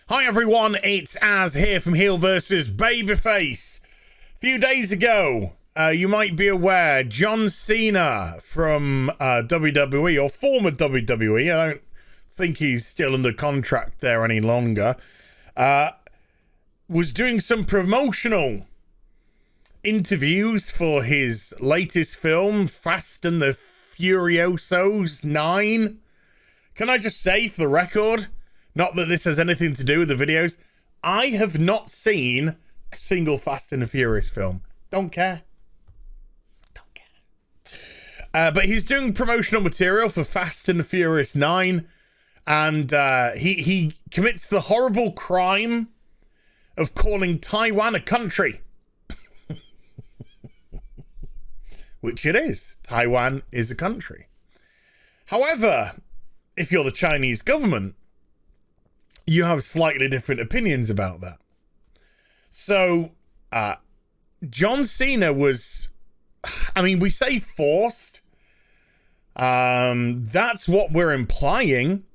Hi everyone, it's Az here from HeelvsBabyface. A few days ago, you might be aware, John Cena from WWE, or former WWE, I don't think he's still under contract there any longer, was doing some promotional interviews for his latest film, Fast and the Furiosos 9. Can I just say, for the record, not that this has anything to do with the videos, I have not seen a single Fast and the Furious film. Don't care. Don't care. But he's doing promotional material for Fast and the Furious 9. And he commits the horrible crime of calling Taiwan a country. Which it is. Taiwan is a country. However, if you're the Chinese government, you have slightly different opinions about that. So, John Cena was, I mean, we say forced. That's what we're implying.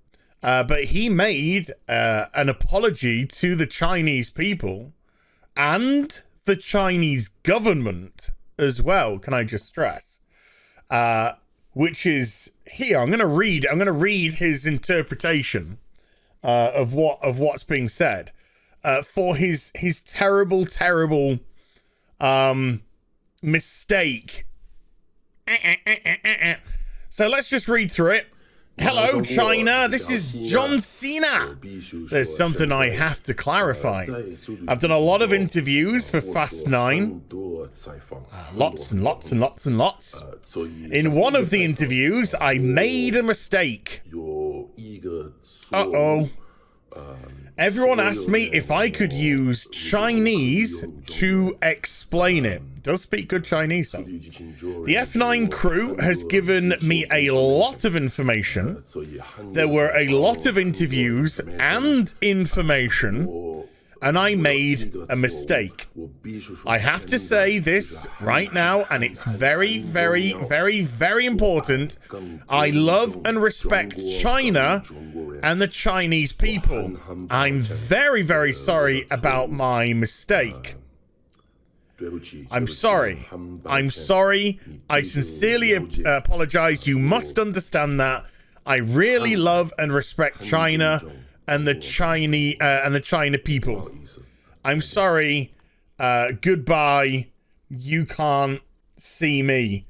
But he made an apology to the Chinese people and the Chinese government as well, can I just stress? Which is here. I'm going to read his interpretation of what's being said for his terrible mistake. So let's just read through it. Hello, China. This is John Cena. There's something I have to clarify. I've done a lot of interviews for Fast 9. Lots and lots and lots and lots. In one of the interviews, I made a mistake. Uh-oh. Everyone asked me if I could use Chinese to explain it. Does speak good Chinese, though. The F9 crew has given me a lot of information. There were a lot of interviews and information, and I made a mistake. I have to say this right now, and it's very, very, very, very important. I love and respect China and the Chinese people. I'm very, very sorry about my mistake. I'm sorry. I'm sorry. I sincerely apologize. You must understand that. I really love and respect China and the China people. I'm sorry. Goodbye. You can't see me.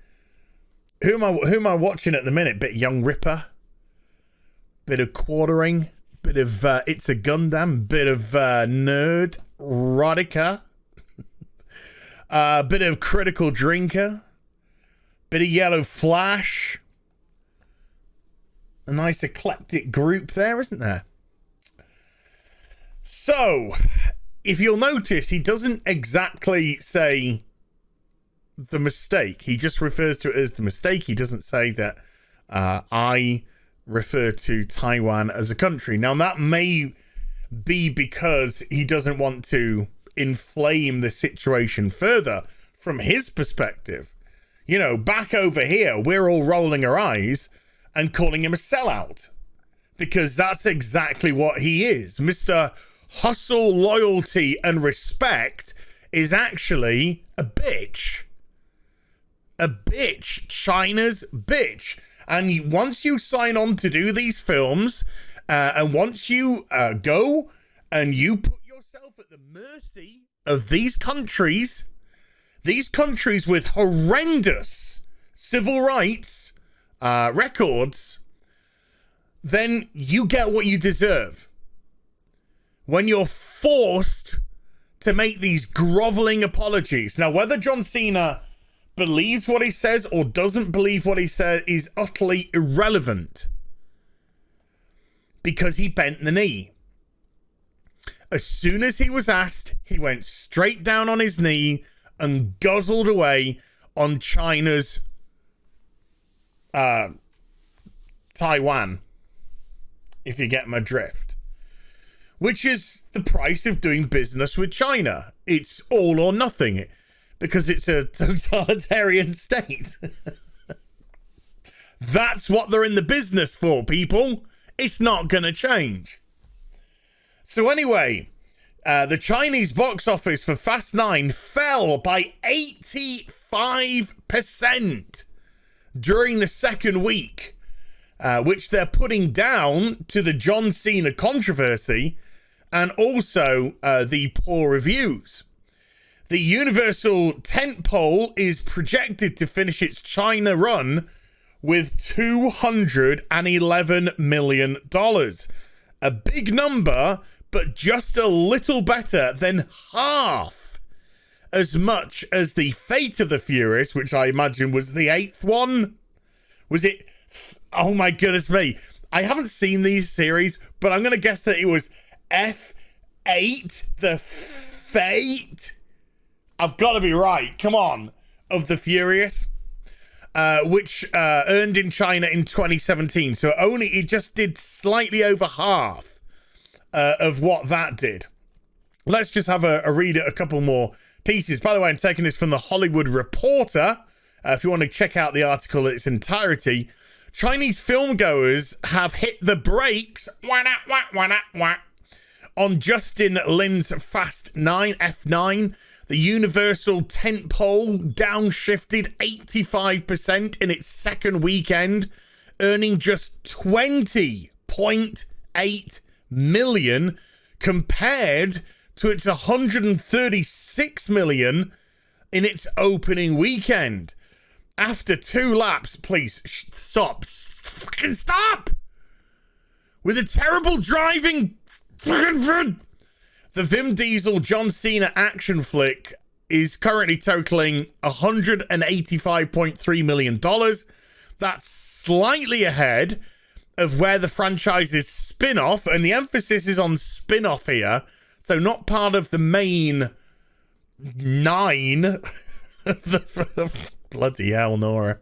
Who am I watching at the minute? Bit Young Ripper. Bit of Quartering. Bit of It's a Gundam. Bit of Nerd Rodica. Bit of Critical Drinker. Bit of Yellow Flash. A nice eclectic group there, isn't there? So, if you'll notice, he doesn't exactly say the mistake. He just refers to it as the mistake. He doesn't say that I refer to Taiwan as a country. Now, that may be because he doesn't want to inflame the situation further from his perspective. You know, back over here, we're all rolling our eyes and calling him a sellout because that's exactly what he is. Mr. Hustle, Loyalty and Respect is actually a bitch. A bitch. China's bitch. And once you sign on to do these films, and once you go and you put yourself at the mercy of these countries with horrendous civil rights records, then you get what you deserve. When you're forced to make these groveling apologies. Now, whether John Cena believes what he says or doesn't believe what he said is utterly irrelevant, because he bent the knee. As soon as he was asked, he went straight down on his knee and guzzled away on China's Taiwan, if you get my drift. Which is the price of doing business with China. It's all or nothing, because it's a totalitarian state. That's what they're in the business for, people. It's not going to change. So anyway, the Chinese box office for Fast 9 fell by 85% during the second week, which they're putting down to the John Cena controversy and also the poor reviews. The Universal tentpole is projected to finish its China run with $211 million. A big number, but just a little better than half as much as the Fate of the Furious, which I imagine was the 8th one. Was it? Oh my goodness me. I haven't seen these series, but I'm going to guess that it was F8, the Fate. I've got to be right. Come on. Of the Furious, which earned in China in 2017. So it just did slightly over half of what that did. Let's just have a read at a couple more pieces. By the way, I'm taking this from the Hollywood Reporter. If you want to check out the article in its entirety, Chinese filmgoers have hit the brakes on Justin Lin's Fast 9, F9. The Universal tentpole downshifted 85% in its second weekend, earning just $20.8 million compared to its $136 million in its opening weekend. After 2 laps, please stop. Fucking stop! With a terrible driving. The Vin Diesel John Cena action flick is currently totaling $185.3 million. That's slightly ahead of where the franchise's spin-off, and the emphasis is on spin-off here, so not part of the main 9 of the bloody hell, Nora.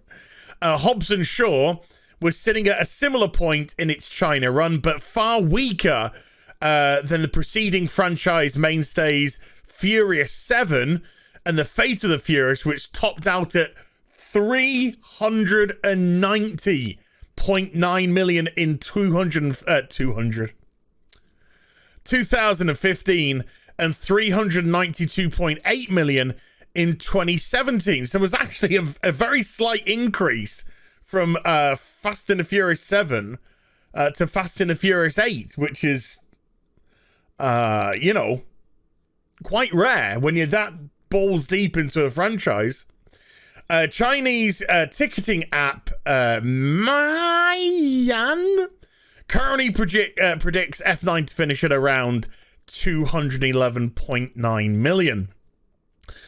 Hobbs & Shaw was sitting at a similar point in its China run, but far weaker than the preceding franchise mainstays Furious 7 and the Fate of the Furious, which topped out at $390.9 million in 2015 and $392.8 million in 2017. So it was actually a very slight increase from Fast and the Furious 7 to Fast and the Furious 8, which is quite rare when you're that balls deep into a franchise. Chinese ticketing app Mayan currently predicts F9 to finish at around $211.9 million.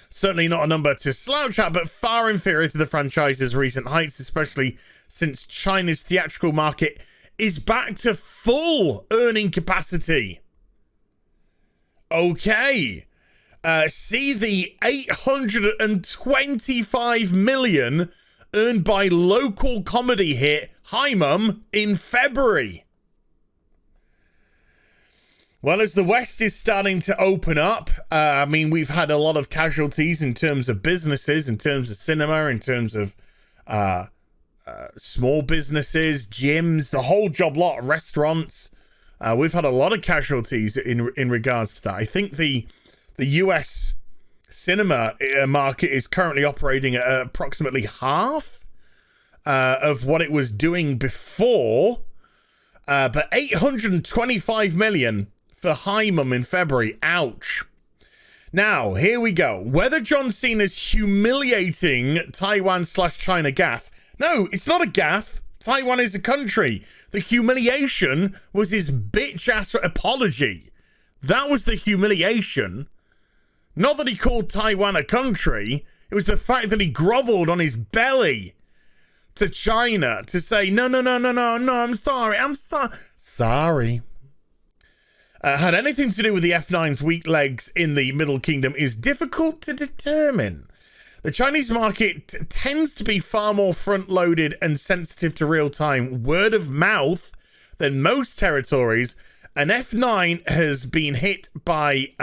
Certainly not a number to slouch at, but far inferior to the franchise's recent heights, especially since China's theatrical market is back to full earning capacity. Okay. See the $825 million earned by local comedy hit Hi Mum in February. Well, as the West is starting to open up, we've had a lot of casualties in terms of businesses, in terms of cinema, in terms of small businesses, gyms, the whole job lot, restaurants. We've had a lot of casualties in regards to that. I think the US cinema market is currently operating at approximately half of what it was doing before. But $825 million for Hi Mum in February. Ouch. Now, here we go. Whether John Cena's humiliating Taiwan/China gaffe. No, it's not a gaffe. Taiwan is a country. The humiliation was his bitch-ass apology. That was the humiliation. Not that he called Taiwan a country. It was the fact that he groveled on his belly to China to say, no, I'm sorry. Had anything to do with the F9's weak legs in the Middle Kingdom is difficult to determine. The Chinese market tends to be far more front-loaded and sensitive to real-time word of mouth than most territories, and F9 has been hit by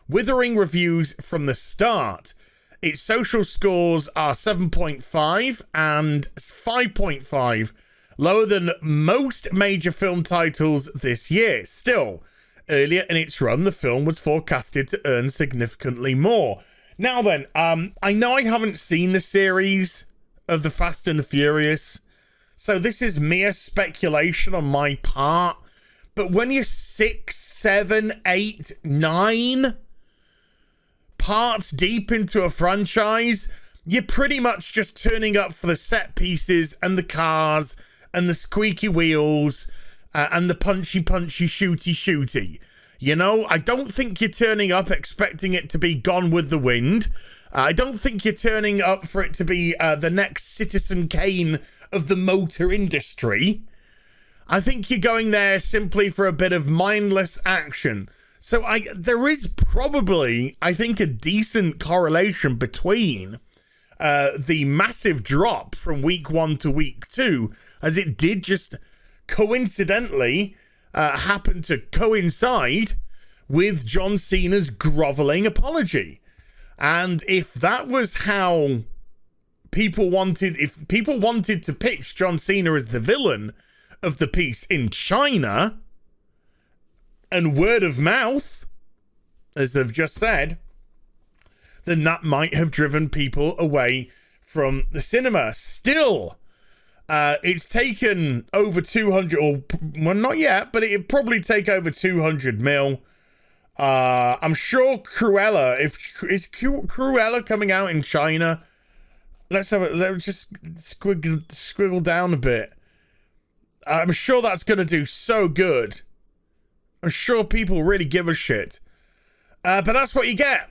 withering reviews from the start. Its social scores are 7.5 and 5.5, lower than most major film titles this year. Still, earlier in its run, the film was forecasted to earn significantly more. Now then, I know I haven't seen the series of The Fast and the Furious, so this is mere speculation on my part. But when you're 6, 7, 8, 9 parts deep into a franchise, you're pretty much just turning up for the set pieces and the cars and the squeaky wheels and the punchy, shooty. You know, I don't think you're turning up expecting it to be Gone with the Wind. I don't think you're turning up for it to be the next Citizen Kane of the motor industry. I think you're going there simply for a bit of mindless action. So there is probably, I think, a decent correlation between the massive drop from week 1 to week 2, as it did just coincidentally happen to coincide with John Cena's grovelling apology. And if that was how people wanted, if people wanted to pitch John Cena as the villain of the piece in China, and word of mouth, as they've just said, then that might have driven people away from the cinema. Still, it's taken over 200, or well, not yet, but it'd probably take over 200 mil. I'm sure Cruella, is Cruella coming out in China? Let's just squiggle down a bit. I'm sure that's going to do so good. I'm sure people really give a shit. But that's what you get.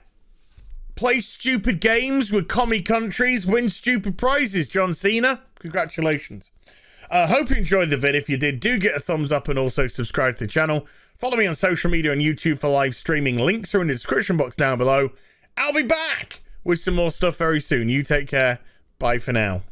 Play stupid games with commie countries, win stupid prizes, John Cena. Congratulations. Hope you enjoyed the vid. If you did, do get a thumbs up and also subscribe to the channel. Follow me on social media and YouTube for live streaming. Links are in the description box down below. I'll be back with some more stuff very soon. You take care. Bye for now.